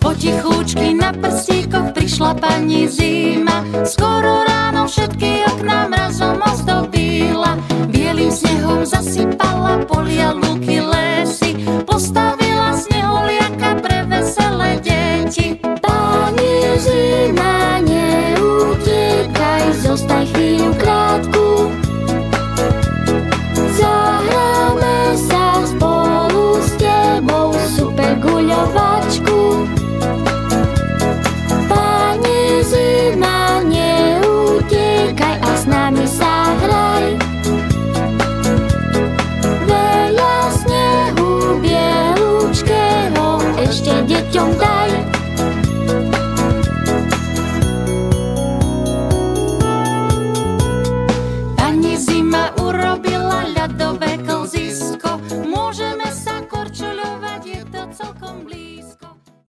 Potichúčky na prstíkoch prišla pani zima. Skoro ráno všetky okná mrazom ozdobila. Bielým snehom zasypala polia, lúky, lesy. Postavila sneholiaka pre veselé deti. Pani zima, neutekaj, zostaj chvíľu krátku. Zahráme sa spolu s tebou super guľovačku. Pani zima, neutekaj a s nami sa hraj. Veľa snehu bielúčkého ešte deťom daj.